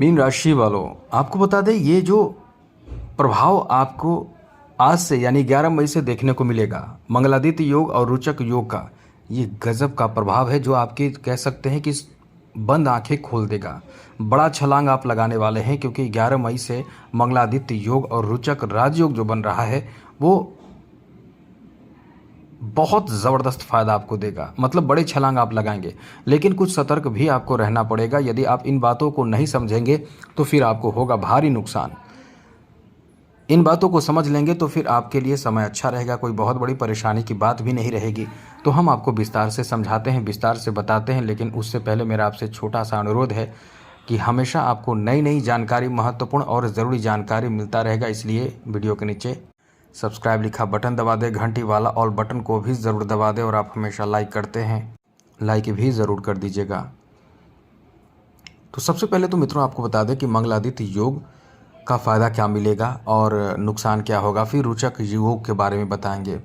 Mean राशि वालों, आपको बता दें ये जो प्रभाव आपको आज से यानी 11 मई से देखने को मिलेगा मंगलादित्य योग और रोचक योग का, ये गजब का प्रभाव है जो आपके कह सकते हैं कि बंद आंखें खोल देगा। बड़ा छलांग आप लगाने वाले हैं क्योंकि 11 मई से मंगलादित्य योग और रोचक राजयोग जो बन रहा है वो बहुत ज़बरदस्त फ़ायदा आपको देगा। मतलब बड़े छलांग आप लगाएंगे, लेकिन कुछ सतर्क भी आपको रहना पड़ेगा। यदि आप इन बातों को नहीं समझेंगे तो फिर आपको होगा भारी नुकसान। इन बातों को समझ लेंगे तो फिर आपके लिए समय अच्छा रहेगा, कोई बहुत बड़ी परेशानी की बात भी नहीं रहेगी। तो हम आपको विस्तार से समझाते हैं, विस्तार से बताते हैं, लेकिन उससे पहले मेरा आपसे छोटा सा अनुरोध है कि हमेशा आपको नई नई जानकारी, महत्वपूर्ण और ज़रूरी जानकारी मिलता रहेगा। इसलिए वीडियो के नीचे सब्सक्राइब लिखा बटन दबा दें, घंटी वाला ऑल बटन को भी ज़रूर दबा दें, और आप हमेशा लाइक करते हैं, लाइक भी ज़रूर कर दीजिएगा। तो सबसे पहले तो मित्रों आपको बता दें कि मंगलादित्य योग का फ़ायदा क्या मिलेगा और नुकसान क्या होगा, फिर रोचक योग के बारे में बताएंगे।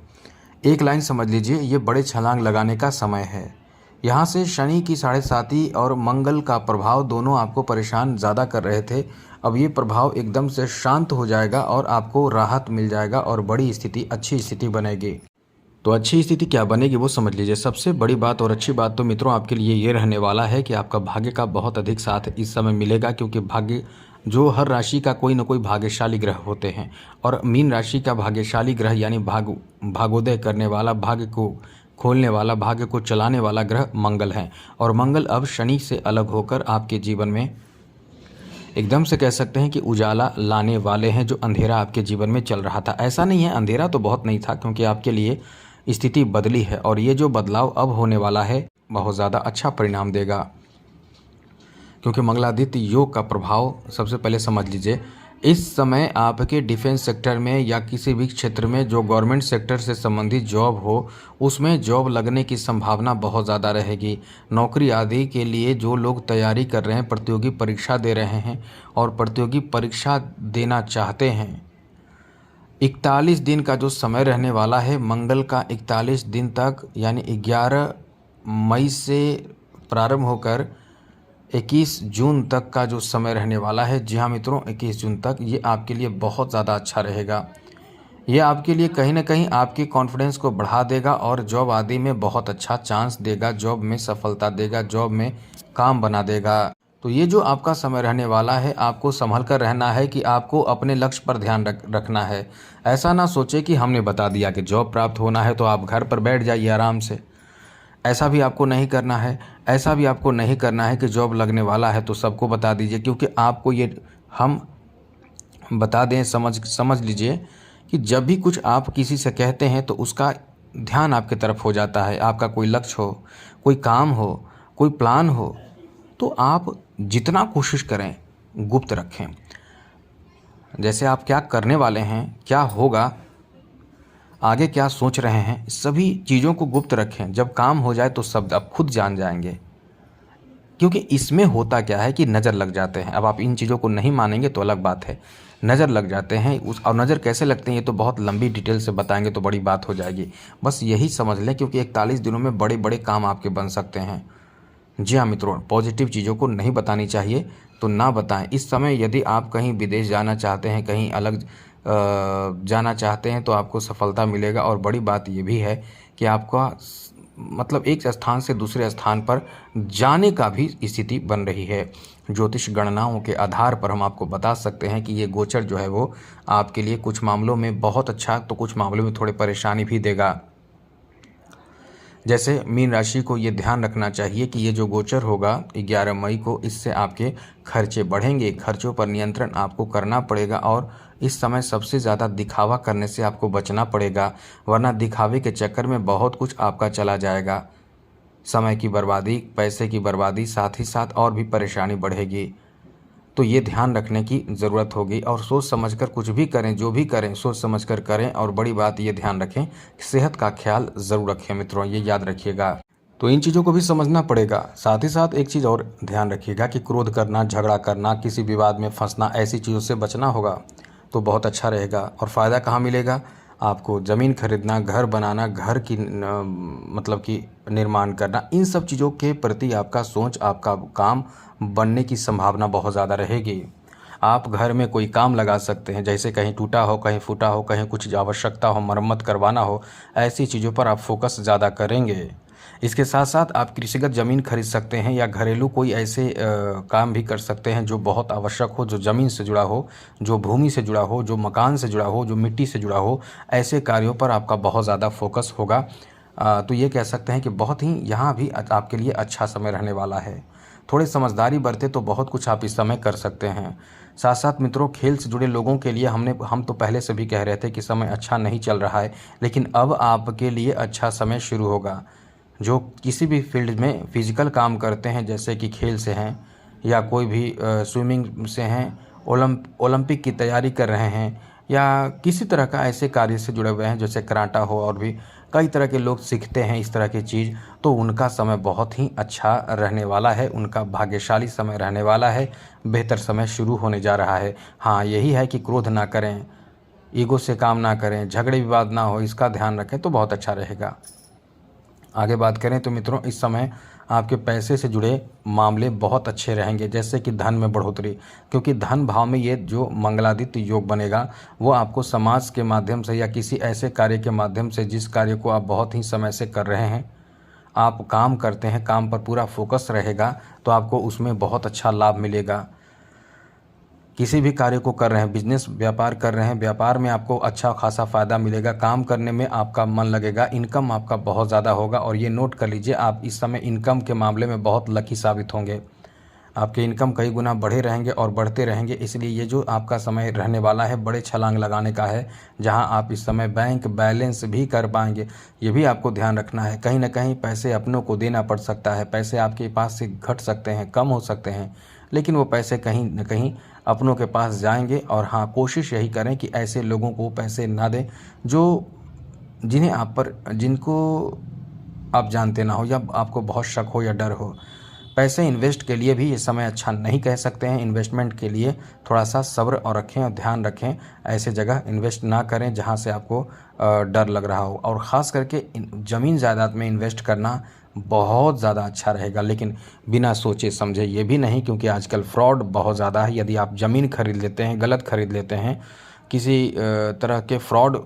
एक लाइन समझ लीजिए, ये बड़े छलांग लगाने का समय है। यहाँ से शनि की 7.5 और मंगल का प्रभाव दोनों आपको परेशान ज़्यादा कर रहे थे। अब ये प्रभाव एकदम से शांत हो जाएगा और आपको राहत मिल जाएगा और बड़ी स्थिति, अच्छी स्थिति बनेगी। तो अच्छी स्थिति क्या बनेगी वो समझ लीजिए। सबसे बड़ी बात और अच्छी बात तो मित्रों आपके लिए ये रहने वाला है कि आपका भाग्य का बहुत अधिक साथ इस समय मिलेगा, क्योंकि भाग्य जो हर राशि का कोई ना कोई भाग्यशाली ग्रह होते हैं, और मीन राशि का भाग्यशाली ग्रह यानी भागोदय करने वाला, भाग्य को खोलने वाला, भाग्य को चलाने वाला ग्रह मंगल है। और मंगल अब शनि से अलग होकर आपके जीवन में एकदम से कह सकते हैं कि उजाला लाने वाले हैं। जो अंधेरा आपके जीवन में चल रहा था, ऐसा नहीं है अंधेरा तो बहुत नहीं था, क्योंकि आपके लिए स्थिति बदली है और ये जो बदलाव अब होने वाला है बहुत ज़्यादा अच्छा परिणाम देगा। क्योंकि मंगलादित्य योग का प्रभाव सबसे पहले समझ लीजिए, इस समय आपके डिफेंस सेक्टर में या किसी भी क्षेत्र में जो गवर्नमेंट सेक्टर से संबंधित जॉब हो, उसमें जॉब लगने की संभावना बहुत ज़्यादा रहेगी। नौकरी आदि के लिए जो लोग तैयारी कर रहे हैं, प्रतियोगी परीक्षा दे रहे हैं और प्रतियोगी परीक्षा देना चाहते हैं, 41 दिन का जो समय रहने वाला है मंगल का, 41 दिन तक यानी 11 मई से प्रारंभ होकर 21 जून तक का जो समय रहने वाला है, जी हाँ मित्रों 21 जून तक, ये आपके लिए बहुत ज़्यादा अच्छा रहेगा। ये आपके लिए कहीं ना कहीं आपके कॉन्फिडेंस को बढ़ा देगा और जॉब आदि में बहुत अच्छा चांस देगा, जॉब में सफलता देगा, जॉब में काम बना देगा। तो ये जो आपका समय रहने वाला है, आपको संभल कर रहना है कि आपको अपने लक्ष्य पर ध्यान रखना है। ऐसा ना सोचे कि हमने बता दिया कि जॉब प्राप्त होना है तो आप घर पर बैठ जाइए आराम से। ऐसा भी आपको नहीं करना है। ऐसा भी आपको नहीं करना है कि जॉब लगने वाला है तो सबको बता दीजिए, क्योंकि आपको ये हम बता दें, समझ लीजिए कि जब भी कुछ आप किसी से कहते हैं तो उसका ध्यान आपकी तरफ हो जाता है। आपका कोई लक्ष्य हो, कोई काम हो, कोई प्लान हो, तो आप जितना कोशिश करें गुप्त रखें। जैसे आप क्या करने वाले हैं, क्या होगा, आगे क्या सोच रहे हैं, सभी चीज़ों को गुप्त रखें। जब काम हो जाए तो सब आप खुद जान जाएंगे, क्योंकि इसमें होता क्या है कि नज़र लग जाते हैं। अब आप इन चीज़ों को नहीं मानेंगे तो अलग बात है, नज़र लग जाते हैं और नज़र कैसे लगते हैं ये तो बहुत लंबी डिटेल से बताएंगे तो बड़ी बात हो जाएगी। बस यही समझ लें, क्योंकि 41 दिनों में बड़े बड़े काम आपके बन सकते हैं। जी हाँ मित्रों, पॉजिटिव चीज़ों को नहीं बतानी चाहिए तो ना बताएं। इस समय यदि आप कहीं विदेश जाना चाहते हैं, कहीं अलग जाना चाहते हैं तो आपको सफलता मिलेगा। और बड़ी बात ये भी है कि आपका मतलब एक स्थान से दूसरे स्थान पर जाने का भी स्थिति बन रही है। ज्योतिष गणनाओं के आधार पर हम आपको बता सकते हैं कि ये गोचर जो है वो आपके लिए कुछ मामलों में बहुत अच्छा, तो कुछ मामलों में थोड़ी परेशानी भी देगा। जैसे मीन राशि को ये ध्यान रखना चाहिए कि ये जो गोचर होगा 11 मई को, इससे आपके खर्चे बढ़ेंगे, खर्चों पर नियंत्रण आपको करना पड़ेगा। और इस समय सबसे ज़्यादा दिखावा करने से आपको बचना पड़ेगा, वरना दिखावे के चक्कर में बहुत कुछ आपका चला जाएगा। समय की बर्बादी, पैसे की बर्बादी, साथ ही साथ और भी परेशानी बढ़ेगी। तो ये ध्यान रखने की ज़रूरत होगी और सोच समझकर कुछ भी करें, जो भी करें सोच समझकर करें। और बड़ी बात ये ध्यान रखें, सेहत का ख्याल ज़रूर रखें मित्रों, ये याद रखिएगा। तो इन चीज़ों को भी समझना पड़ेगा। साथ ही साथ एक चीज़ और ध्यान रखिएगा कि क्रोध करना, झगड़ा करना, किसी विवाद में फंसना, ऐसी चीज़ों से बचना होगा तो बहुत अच्छा रहेगा। और फ़ायदा कहाँ मिलेगा? आपको ज़मीन खरीदना, घर बनाना, घर की मतलब कि निर्माण करना, इन सब चीज़ों के प्रति आपका सोच, आपका काम बनने की संभावना बहुत ज़्यादा रहेगी। आप घर में कोई काम लगा सकते हैं, जैसे कहीं टूटा हो, कहीं फूटा हो, कहीं कुछ आवश्यकता हो, मरम्मत करवाना हो, ऐसी चीज़ों पर आप फोकस ज़्यादा करेंगे। इसके साथ साथ आप कृषिगत ज़मीन खरीद सकते हैं या घरेलू कोई ऐसे काम भी कर सकते हैं जो बहुत आवश्यक हो, जो ज़मीन से जुड़ा हो, जो भूमि से जुड़ा हो, जो मकान से जुड़ा हो, जो मिट्टी से जुड़ा हो, ऐसे कार्यों पर आपका बहुत ज़्यादा फोकस होगा। तो ये कह सकते हैं कि बहुत ही यहाँ भी आपके लिए अच्छा समय रहने वाला है। थोड़ी समझदारी बरते तो बहुत कुछ आप इस समय कर सकते हैं। साथ साथ मित्रों, खेल से जुड़े लोगों के लिए हम तो पहले से भी कह रहे थे कि समय अच्छा नहीं चल रहा है, लेकिन अब आपके लिए अच्छा समय शुरू होगा। जो किसी भी फील्ड में फिजिकल काम करते हैं, जैसे कि खेल से हैं या कोई भी स्विमिंग से हैं, ओलंपिक की तैयारी कर रहे हैं या किसी तरह का ऐसे कार्य से जुड़े हुए हैं, जैसे कराटा हो, और भी कई तरह के लोग सीखते हैं इस तरह की चीज़, तो उनका समय बहुत ही अच्छा रहने वाला है, उनका भाग्यशाली समय रहने वाला है, बेहतर समय शुरू होने जा रहा है। हाँ, यही है कि क्रोध ना करें, ईगो से काम ना करें, झगड़े विवाद ना हो, इसका ध्यान रखें तो बहुत अच्छा रहेगा। आगे बात करें तो मित्रों, इस समय आपके पैसे से जुड़े मामले बहुत अच्छे रहेंगे, जैसे कि धन में बढ़ोतरी, क्योंकि धन भाव में ये जो मंगलादित्य योग बनेगा वो आपको समाज के माध्यम से या किसी ऐसे कार्य के माध्यम से, जिस कार्य को आप बहुत ही समय से कर रहे हैं, आप काम करते हैं, काम पर पूरा फोकस रहेगा, तो आपको उसमें बहुत अच्छा लाभ मिलेगा। किसी भी कार्य को कर रहे हैं, बिजनेस व्यापार कर रहे हैं, व्यापार में आपको अच्छा खासा फ़ायदा मिलेगा, काम करने में आपका मन लगेगा, इनकम आपका बहुत ज़्यादा होगा। और ये नोट कर लीजिए, आप इस समय इनकम के मामले में बहुत लकी साबित होंगे। आपके इनकम कई गुना बढ़े रहेंगे और बढ़ते रहेंगे, इसलिए ये जो आपका समय रहने वाला है बड़े छलांग लगाने का है, जहां आप इस समय बैंक बैलेंस भी कर पाएंगे। ये भी आपको ध्यान रखना है, कहीं ना कहीं पैसे अपनों को देना पड़ सकता है, पैसे आपके पास से घट सकते हैं, कम हो सकते हैं, लेकिन वो पैसे कहीं न कहीं अपनों के पास जाएंगे। और हाँ, कोशिश यही करें कि ऐसे लोगों को पैसे ना दें जो जिन्हें आप पर जिनको आप जानते ना हो या आपको बहुत शक हो या डर हो। पैसे इन्वेस्ट के लिए भी ये समय अच्छा नहीं कह सकते हैं। इन्वेस्टमेंट के लिए थोड़ा सा सब्र और रखें और ध्यान रखें, ऐसे जगह इन्वेस्ट ना करें जहां से आपको डर लग रहा हो। और ख़ास करके ज़मीन जायदाद में इन्वेस्ट करना बहुत ज़्यादा अच्छा रहेगा, लेकिन बिना सोचे समझे ये भी नहीं, क्योंकि आजकल फ्रॉड बहुत ज़्यादा है। यदि आप ज़मीन खरीद लेते हैं, गलत खरीद लेते हैं, किसी तरह के फ्रॉड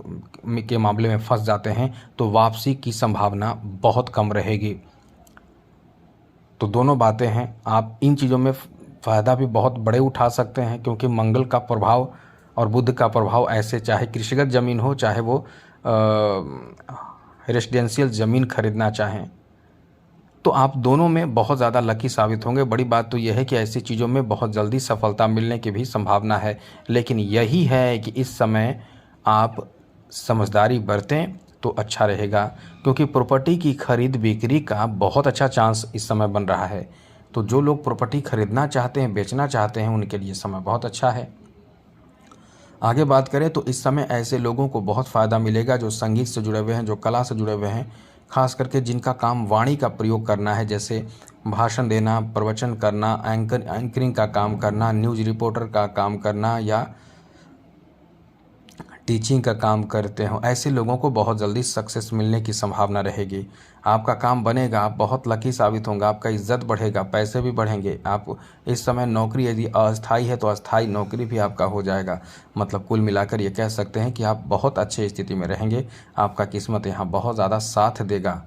के मामले में फंस जाते हैं, तो वापसी की संभावना बहुत कम रहेगी। तो दोनों बातें हैं, आप इन चीज़ों में फ़ायदा भी बहुत बड़े उठा सकते हैं, क्योंकि मंगल का प्रभाव और बुध का प्रभाव ऐसे, चाहे कृषिगत ज़मीन हो, चाहे वो रेसिडेंशियल ज़मीन खरीदना चाहें, तो आप दोनों में बहुत ज़्यादा लकी साबित होंगे। बड़ी बात तो यह है कि ऐसी चीज़ों में बहुत जल्दी सफलता मिलने की भी संभावना है, लेकिन यही है कि इस समय आप समझदारी बरतें तो अच्छा रहेगा, क्योंकि प्रॉपर्टी की खरीद बिक्री का बहुत अच्छा चांस इस समय बन रहा है। तो जो लोग प्रॉपर्टी खरीदना चाहते हैं, बेचना चाहते हैं, उनके लिए समय बहुत अच्छा है। आगे बात करें तो इस समय ऐसे लोगों को बहुत फ़ायदा मिलेगा जो संगीत से जुड़े हुए हैं, जो कला से जुड़े हुए हैं, खास करके जिनका काम वाणी का प्रयोग करना है, जैसे भाषण देना, प्रवचन करना, एंकरिंग का काम करना, न्यूज़ रिपोर्टर का काम करना या टीचिंग का काम करते हो, ऐसे लोगों को बहुत जल्दी सक्सेस मिलने की संभावना रहेगी। आपका काम बनेगा, आप बहुत लकी साबित होंगे, आपका इज्जत बढ़ेगा, पैसे भी बढ़ेंगे। आप इस समय नौकरी यदि अस्थाई है तो अस्थाई नौकरी भी आपका हो जाएगा। मतलब कुल मिलाकर ये कह सकते हैं कि आप बहुत अच्छे स्थिति में रहेंगे, आपका किस्मत यहाँ बहुत ज़्यादा साथ देगा,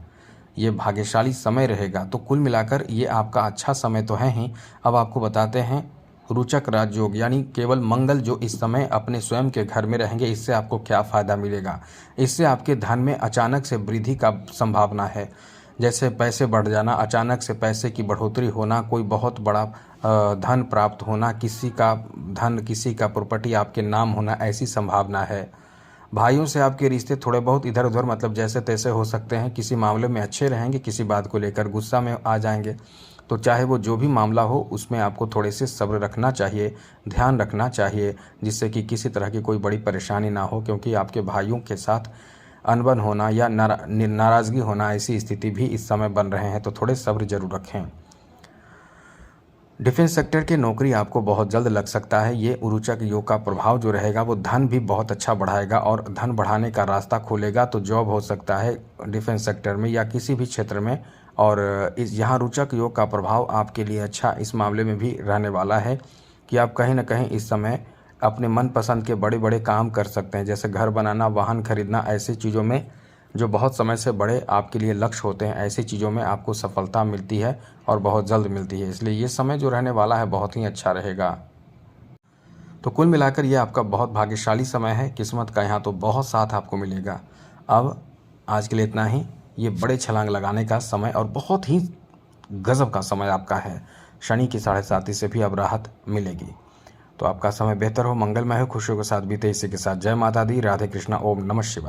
ये भाग्यशाली समय रहेगा। तो कुल मिलाकर ये आपका अच्छा समय तो है ही। अब आपको बताते हैं रोचक राजयोग, यानी केवल मंगल जो इस समय अपने स्वयं के घर में रहेंगे, इससे आपको क्या फ़ायदा मिलेगा। इससे आपके धन में अचानक से वृद्धि का संभावना है, जैसे पैसे बढ़ जाना, अचानक से पैसे की बढ़ोतरी होना, कोई बहुत बड़ा धन प्राप्त होना, किसी का धन, किसी का प्रॉपर्टी आपके नाम होना, ऐसी संभावना है। भाइयों से आपके रिश्ते थोड़े बहुत इधर उधर मतलब जैसे तैसे हो सकते हैं, किसी मामले में अच्छे रहेंगे, किसी बात को लेकर गुस्सा में आ जाएंगे। तो चाहे वो जो भी मामला हो, उसमें आपको थोड़े से सब्र रखना चाहिए, ध्यान रखना चाहिए, जिससे कि किसी तरह की कोई बड़ी परेशानी ना हो, क्योंकि आपके भाइयों के साथ अनबन होना या नाराज़गी होना, ऐसी स्थिति भी इस समय बन रहे हैं, तो थोड़े सब्र जरूर रखें। डिफेंस सेक्टर की नौकरी आपको बहुत जल्द लग सकता है। ये रोचक योग का प्रभाव जो रहेगा वो धन भी बहुत अच्छा बढ़ाएगा और धन बढ़ाने का रास्ता खोलेगा। तो जॉब हो सकता है डिफेंस सेक्टर में या किसी भी क्षेत्र में, और इस यहाँ रोचक योग का प्रभाव आपके लिए अच्छा इस मामले में भी रहने वाला है कि आप कहीं ना कहीं इस समय अपने मनपसंद के बड़े बड़े काम कर सकते हैं, जैसे घर बनाना, वाहन खरीदना। ऐसी चीज़ों में जो बहुत समय से बड़े आपके लिए लक्ष्य होते हैं, ऐसी चीज़ों में आपको सफलता मिलती है और बहुत जल्द मिलती है। इसलिए ये समय जो रहने वाला है बहुत ही अच्छा रहेगा। तो कुल मिलाकर ये आपका बहुत भाग्यशाली समय है। किस्मत का यहाँ तो बहुत साथ आपको मिलेगा। अब आज के लिए इतना ही। ये बड़े छलांग लगाने का समय और बहुत ही गजब का समय आपका है। शनि की 7:30 से भी अब राहत मिलेगी। तो आपका समय बेहतर हो, मंगलमय हो, खुशियों के साथ बीते। इसी के साथ जय माता दी, राधे कृष्णा, ओम नमः शिवाय।